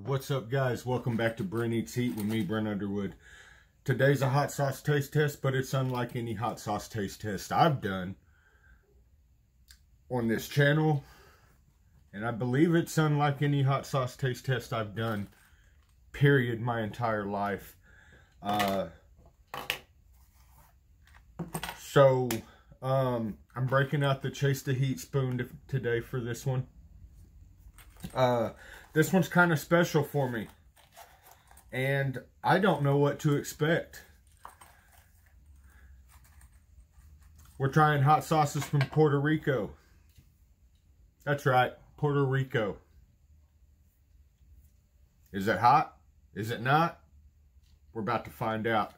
What's up, guys? Welcome back to Brent Eats Heat with me, Brent Underwood. Today's a hot sauce taste test, but it's unlike any hot sauce taste test I've done on this channel. And I believe it's unlike any hot sauce taste test I've done, period, my entire life. I'm breaking out the Chase the Heat spoon today for this one. This one's kind of special for me, and I don't know what to expect. We're trying hot sauces from Puerto Rico. That's right, Puerto Rico. Is it hot? Is it not? We're about to find out.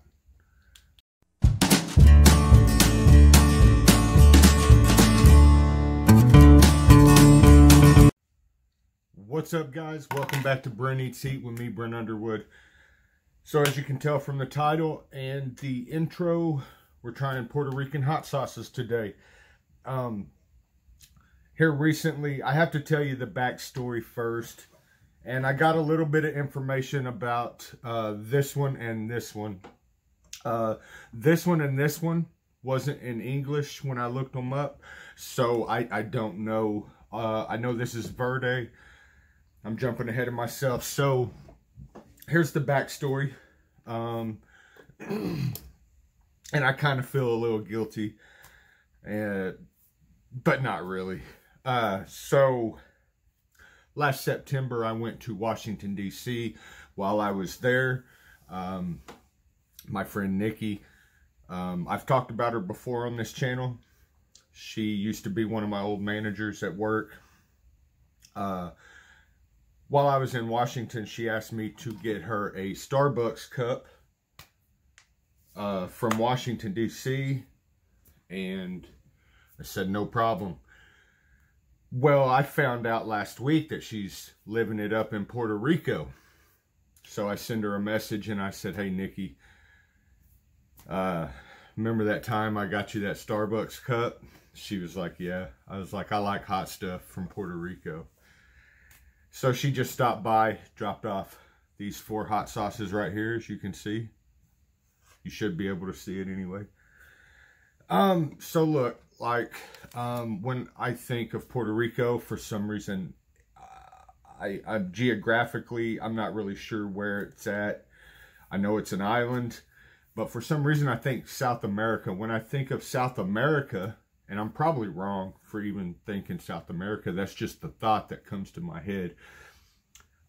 What's up, guys? Welcome back to Brent Eats Heat with me, Brent Underwood. So as you can tell from the title and the intro, we're trying Puerto Rican hot sauces today. Here recently, I have to tell you the backstory first. And I got a little bit of information about this one and this one. This one and this one wasn't in English when I looked them up. So I don't know. I know this is Verde. I'm jumping ahead of myself. So here's the backstory. And I kind of feel a little guilty, but not really. So last September, I went to Washington, D.C. While I was there, my friend Nikki, I've talked about her before on this channel. She used to be one of my old managers at work. While I was in Washington, she asked me to get her a Starbucks cup from Washington, D.C. And I said, no problem. Well, I found out last week that she's living it up in Puerto Rico. So I sent her a message and I said, hey, Nikki, remember that time I got you that Starbucks cup? She was like, yeah. I was like, I like hot stuff from Puerto Rico. So she just stopped by, dropped off these 4 hot sauces right here, as you can see. You should be able to see it anyway. So look, like, when I think of Puerto Rico, for some reason, geographically, I'm not really sure where it's at. I know it's an island, but for some reason, I think South America. When I think of South America, and I'm probably wrong for even thinking South America, that's just the thought that comes to my head.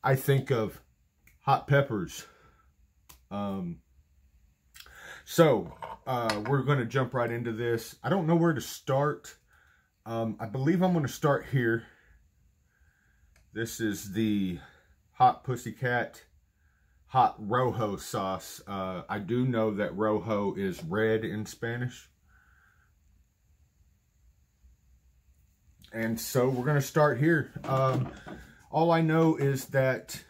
I think of hot peppers. So we're going to jump right into this. I don't know where to start. I believe I'm going to start here. This is the Hot Pussycat Hot Rojo sauce. I do know that rojo is red in Spanish. And so we're going to start here. All I know is that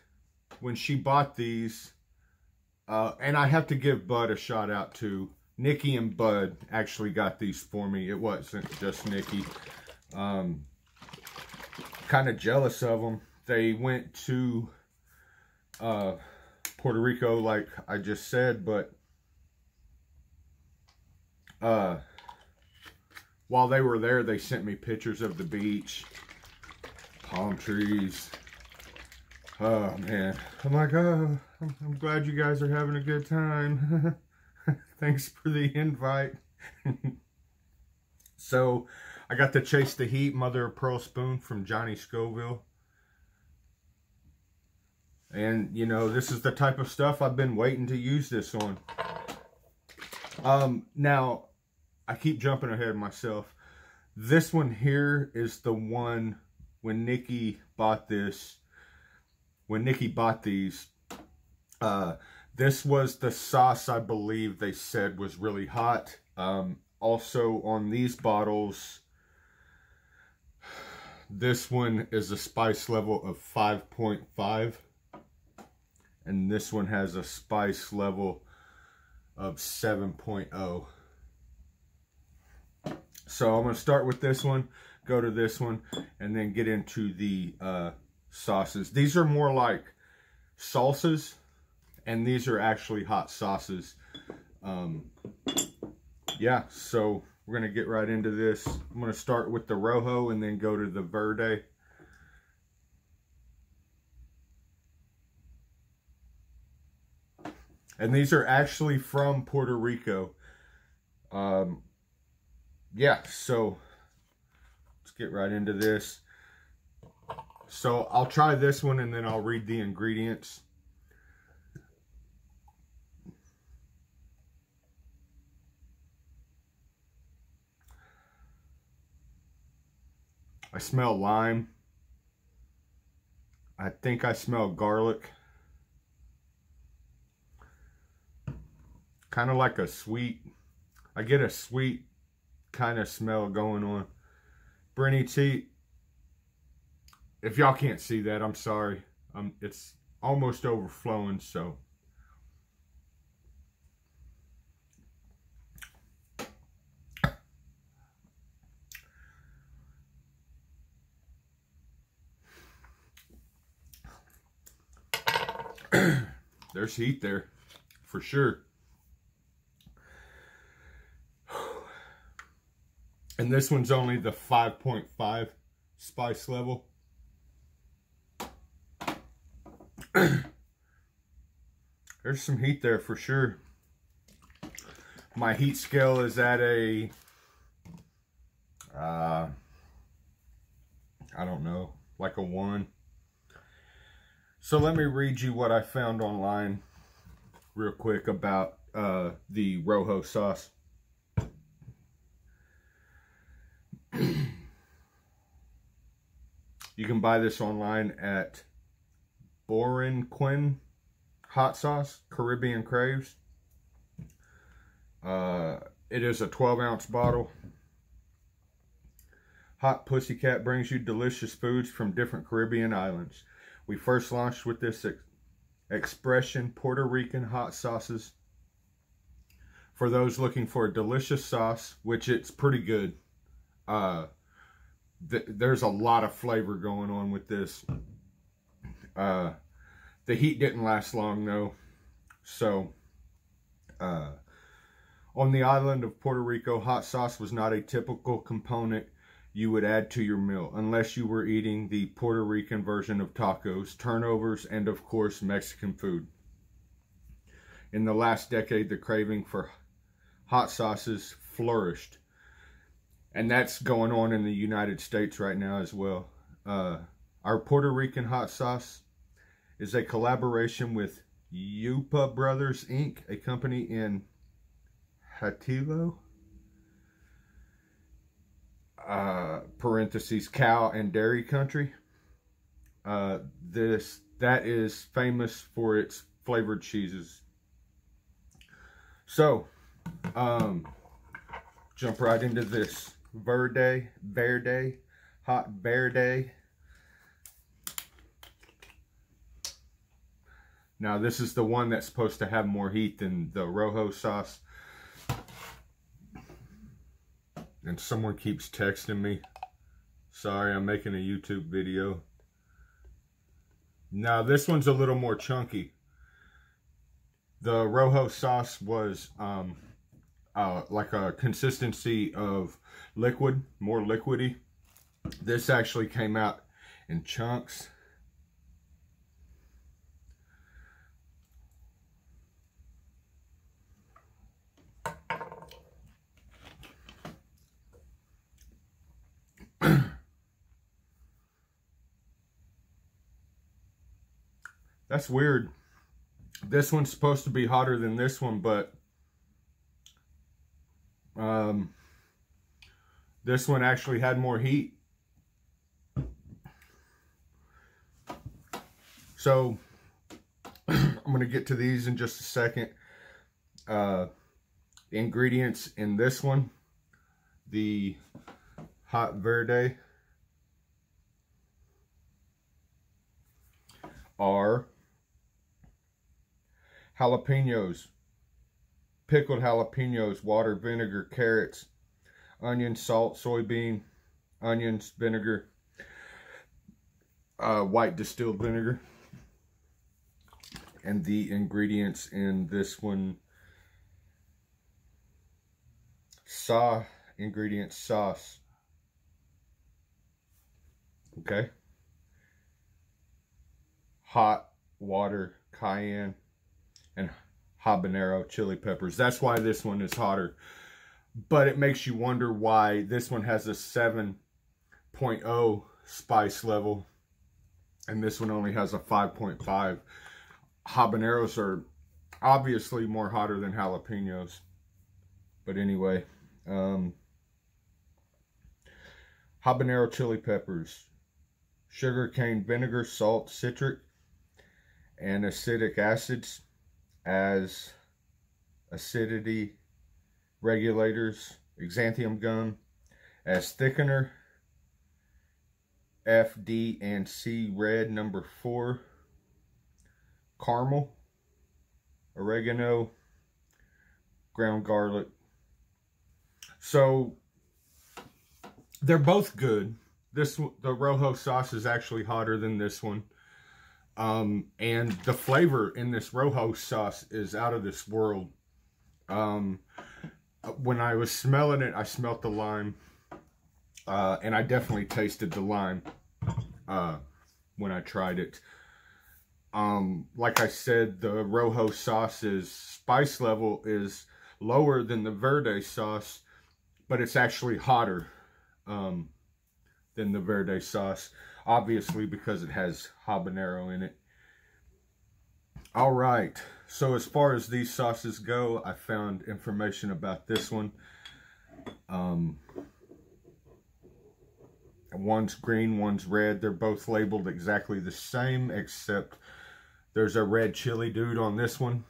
when she bought these, and I have to give Bud a shout out too. Nikki and Bud actually got these for me. It wasn't just Nikki. Kind of jealous of them. They went to Puerto Rico, like I just said, but while they were there, they sent me pictures of the beach, palm trees. Oh, man. I'm like, oh, I'm glad you guys are having a good time. Thanks for the invite. So, I got the Chase the Heat Mother of Pearl spoon from Johnny Scoville. And, you know, this is the type of stuff I've been waiting to use this on. Now, I keep jumping ahead of myself. This one here is the one when Nikki bought this. When Nikki bought these, this was the sauce I believe they said was really hot. Also on these bottles, this one is a spice level of 5.5. And this one has a spice level of 7.0. So I'm going to start with this one, go to this one, and then get into the sauces. These are more like salsas, and these are actually hot sauces. Yeah, so we're gonna get right into this. I'm gonna start with the Rojo and then go to the Verde. And these are actually from Puerto Rico. Yeah, so let's get right into this. So I'll try this one and then I'll read the ingredients. I smell lime. I think I smell garlic. Kind of like a sweet, I get a sweet kind of smell going on. Brenny tea. If y'all can't see that, I'm sorry. It's almost overflowing, so. There's heat there, for sure. And this one's only the 5.5 spice level. There's some heat there for sure. My heat scale is at a, I don't know, like a 1. So let me read you what I found online real quick about the Rojo sauce. You can buy this online at Quinn Hot Sauce, Caribbean Craves. It is a 12-ounce bottle. Hot Pussycat brings you delicious foods from different Caribbean islands. We first launched with this expression, Puerto Rican hot sauces. For those looking for a delicious sauce, which it's pretty good. There's a lot of flavor going on with this. The heat didn't last long though. So, on the island of Puerto Rico, hot sauce was not a typical component you would add to your meal, unless you were eating the Puerto Rican version of tacos, turnovers, and of course, Mexican food. In the last decade, the craving for hot sauces flourished. And that's going on in the United States right now as well. Our Puerto Rican hot sauce is a collaboration with Yupa Brothers, Inc., a company in Hatillo, parentheses, cow and dairy country. That is famous for its flavored cheeses. So, jump right into this. Verde, hot Verde. Now this is the one that's supposed to have more heat than the Rojo sauce. And someone keeps texting me. Sorry, I'm making a YouTube video. Now this one's a little more chunky. The Rojo sauce was like a consistency of liquid, more liquidy. This actually came out in chunks. That's weird. This one's supposed to be hotter than this one, but this one actually had more heat. So I'm going to get to these in just a second. The ingredients in this one, the Hot Verde, are jalapenos, pickled jalapenos, water, vinegar, carrots, onion, salt, soybean, onions, vinegar, white distilled vinegar. And the ingredients in this one, sauce. Okay. Hot water, cayenne, and habanero chili peppers. That's why this one is hotter. But it makes you wonder why this one has a 7.0 spice level and this one only has a 5.5. Habaneros are obviously more hotter than jalapenos. But anyway, habanero chili peppers, sugarcane vinegar, salt, citric, and acidic acids as acidity regulators, xanthan gum as thickener, F, D, and C red number 4, caramel, oregano, ground garlic. So they're both good. The Rojo sauce is actually hotter than this one. And the flavor in this Rojo sauce is out of this world. When I was smelling it, I smelt the lime. And I definitely tasted the lime when I tried it. Like I said, the Rojo sauce's spice level is lower than the Verde sauce, but it's actually hotter than the Verde sauce, obviously because it has habanero in it. All right, so as far as these sauces go, I found information about this one. One's green, one's red. They're both labeled exactly the same, except there's a red chili dude on this one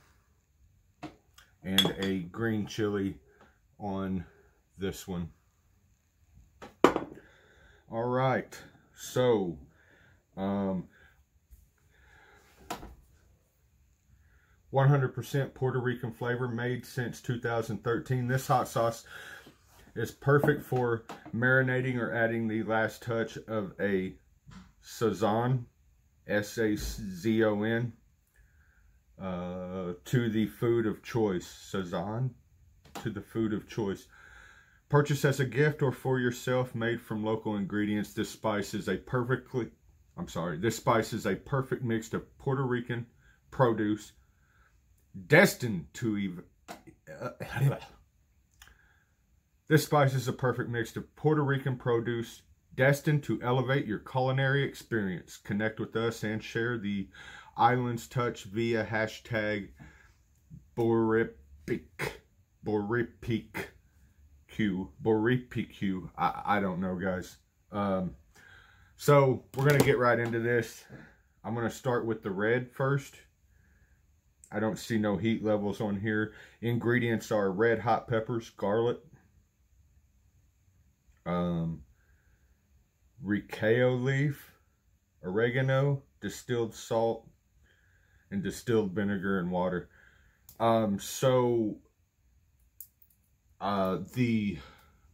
and a green chili on this one. All right, so 100% Puerto Rican flavor, made since 2013. This hot sauce is perfect for marinating or adding the last touch of a sazon, S-A-Z-O-N, to the food of choice. Sazon, to the food of choice. Purchase as a gift or for yourself, made from local ingredients. This spice is a perfect mix of Puerto Rican produce destined to This spice is a perfect mix of Puerto Rican produce destined to elevate your culinary experience. Connect with us and share the island's touch via hashtag Boripq. I don't know, guys. So we're going to get right into this. I'm going to start with the red first. I don't see no heat levels on here. Ingredients are red hot peppers, garlic, recao leaf, oregano, distilled salt, and distilled vinegar and water. The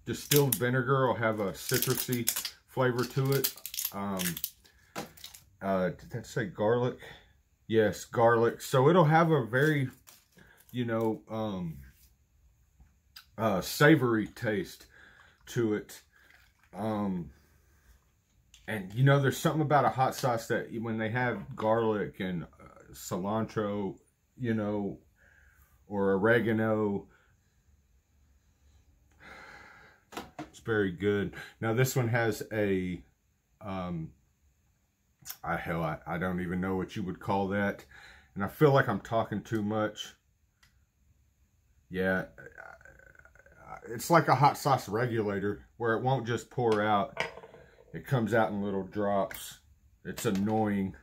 distilled vinegar will have a citrusy flavor to it. Did that say garlic? Yes, garlic. So it'll have a very, savory taste to it. And there's something about a hot sauce that when they have garlic and cilantro, or oregano, it's very good. Now this one has a I don't even know what you would call that, and I feel like I'm talking too much. Yeah, it's like a hot sauce regulator where it won't just pour out, it comes out in little drops. It's annoying.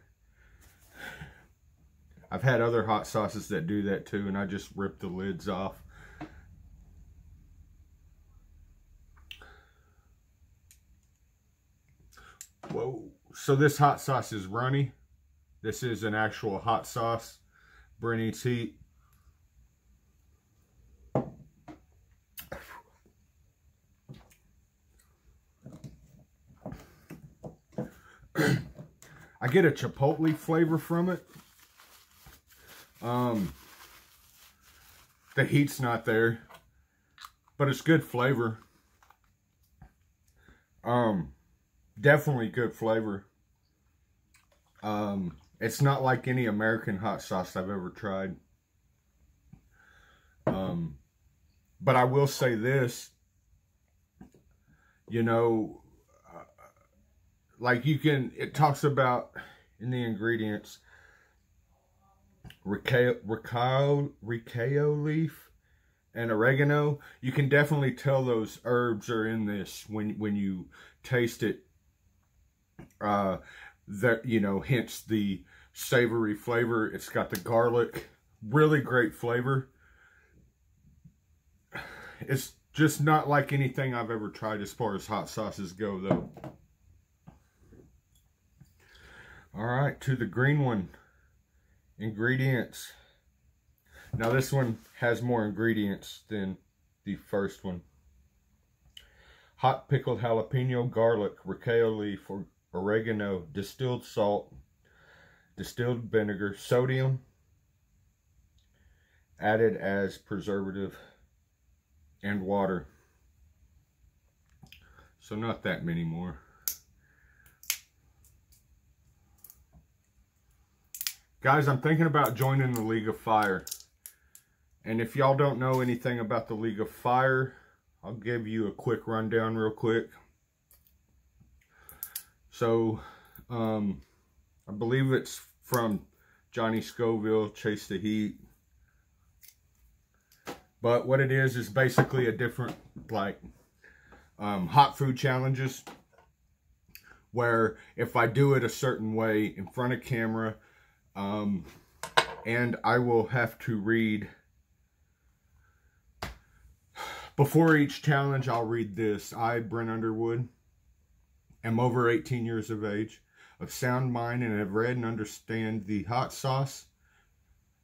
I've had other hot sauces that do that too, and I just rip the lids off. Whoa. So this hot sauce is runny. This is an actual hot sauce. Brennan's heat. I get a chipotle flavor from it. The heat's not there, but it's good flavor. Definitely good flavor. It's not like any American hot sauce I've ever tried. But I will say this, you know, like it talks about in the ingredients, ricao leaf and oregano. You can definitely tell those herbs are in this when you taste it. That, you know, hence the savory flavor. It's got the garlic, really great flavor. It's just not like anything I've ever tried as far as hot sauces go, though. All right, to the green one. Ingredients. Now this one has more ingredients than the first one. Hot pickled jalapeno, garlic, ricao leaf, or oregano, distilled salt, distilled vinegar, sodium, added as preservative, and water. So not that many more. Guys, I'm thinking about joining the League of Fire. And if y'all don't know anything about the League of Fire, I'll give you a quick rundown real quick. So, I believe it's from Johnny Scoville, Chase the Heat. But what it is basically a different, like, hot food challenges. Where if I do it a certain way in front of camera, and I will have to read, before each challenge, I'll read this. I, Brent Underwood, am over 18 years of age, of sound mind, and have read and understand the hot sauce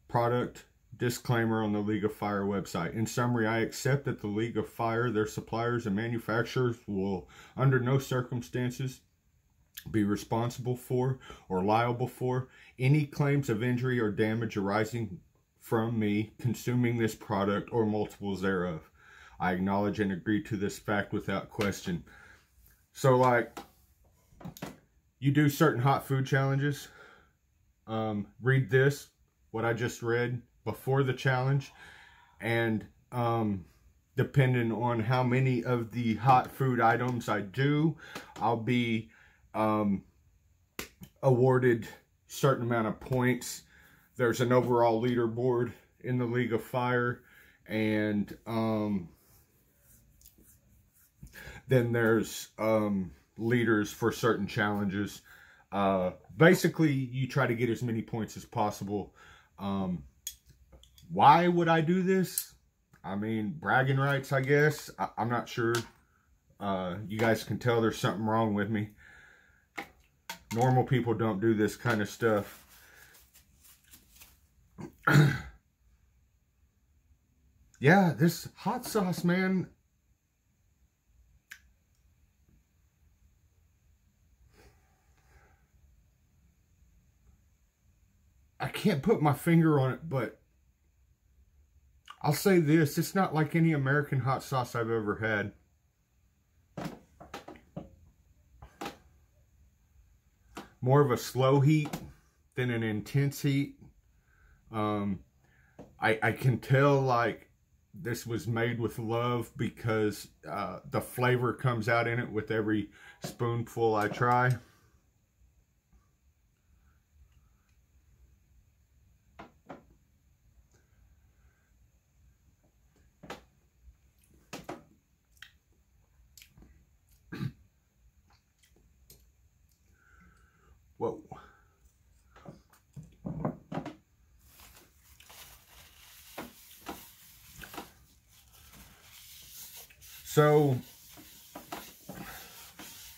product disclaimer on the League of Fire website. In summary, I accept that the League of Fire, their suppliers and manufacturers, will under no circumstances be responsible for or liable for any claims of injury or damage arising from me consuming this product or multiples thereof. I acknowledge and agree to this fact without question. So, like, you do certain hot food challenges, read this, what I just read, before the challenge, and depending on how many of the hot food items I do, I'll be awarded certain amount of points. There's an overall leaderboard in the League of Fire, and then there's leaders for certain challenges. Basically, you try to get as many points as possible. Why would I do this? I mean, bragging rights, I guess. I'm not sure. You guys can tell there's something wrong with me. Normal people don't do this kind of stuff. Yeah, this hot sauce, man. I can't put my finger on it, but I'll say this. It's not like any American hot sauce I've ever had. More of a slow heat than an intense heat. I can tell, like, this was made with love because the flavor comes out in it with every spoonful I try. Whoa. So,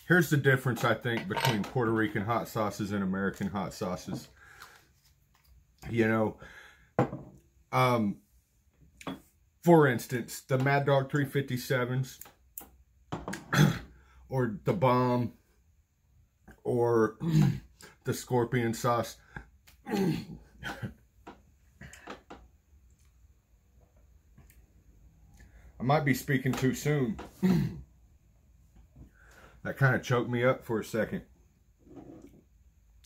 here's the difference, I think, between Puerto Rican hot sauces and American hot sauces. You know, for instance, the Mad Dog 357s, or the Bomb, or the Scorpion sauce. I might be speaking too soon. That kind of choked me up for a second.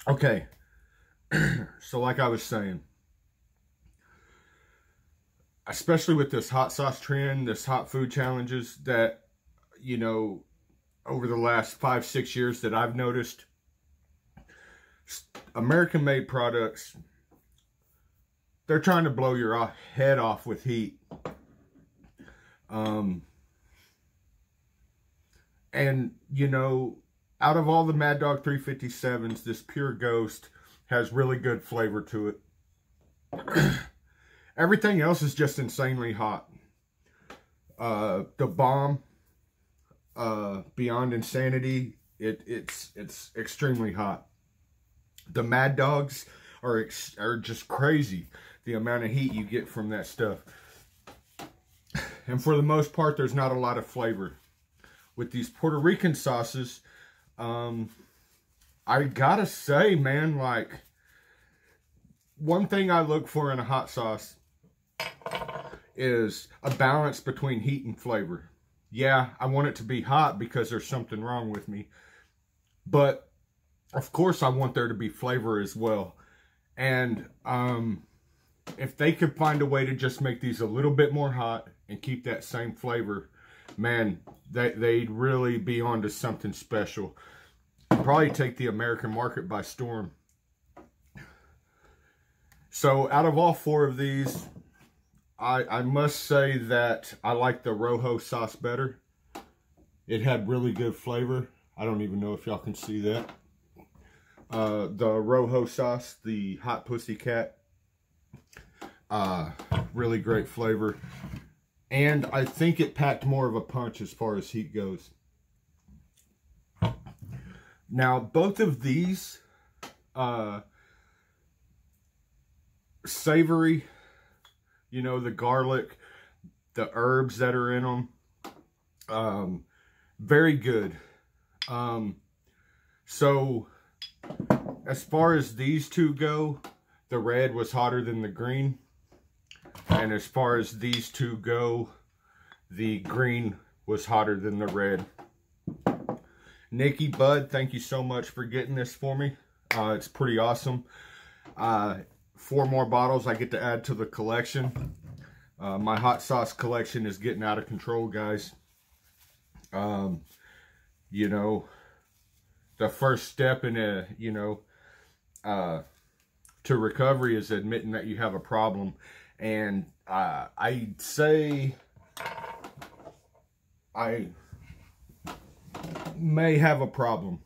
Okay. So like I was saying, especially with this hot sauce trend, this hot food challenges that, you know, over the last 5-6 years that I've noticed, American made products, they're trying to blow your head off with heat. And, you know, out of all the Mad Dog 357s, this Pure Ghost has really good flavor to it. Everything else is just insanely hot. The Bomb, Beyond Insanity, it's extremely hot. The Mad Dogs are just crazy, the amount of heat you get from that stuff. And for the most part, there's not a lot of flavor. With these Puerto Rican sauces, I gotta say, man, like, one thing I look for in a hot sauce is a balance between heat and flavor. Yeah, I want it to be hot because there's something wrong with me. But, of course, I want there to be flavor as well. And if they could find a way to just make these a little bit more hot and keep that same flavor, man, they'd really be onto something special. Probably take the American market by storm. So out of all 4 of these, I must say that I like the Rojo sauce better. It had really good flavor. I don't even know if y'all can see that. The Rojo sauce, the Hot Pussycat, really great flavor. And I think it packed more of a punch as far as heat goes. Now, both of these, savory, you know, the garlic, the herbs that are in them, very good. So, as far as these two go, the red was hotter than the green. And as far as these two go, the green was hotter than the red. Nikki, Bud, thank you so much for getting this for me. It's pretty awesome. 4 more bottles I get to add to the collection. My hot sauce collection is getting out of control, guys. You know, the first step in to recovery is admitting that you have a problem. And I'd say I may have a problem.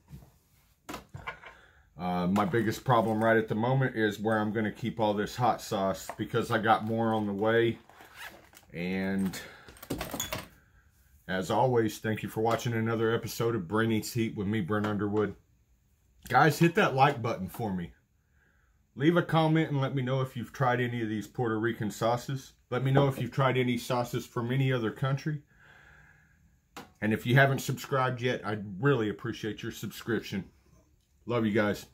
My biggest problem right at the moment is where I'm going to keep all this hot sauce, because I got more on the way. And as always, thank you for watching another episode of Brent Eats Heat with me, Brent Underwood. Guys, hit that like button for me. Leave a comment and let me know if you've tried any of these Puerto Rican sauces. Let me know if you've tried any sauces from any other country. And if you haven't subscribed yet, I'd really appreciate your subscription. Love you guys.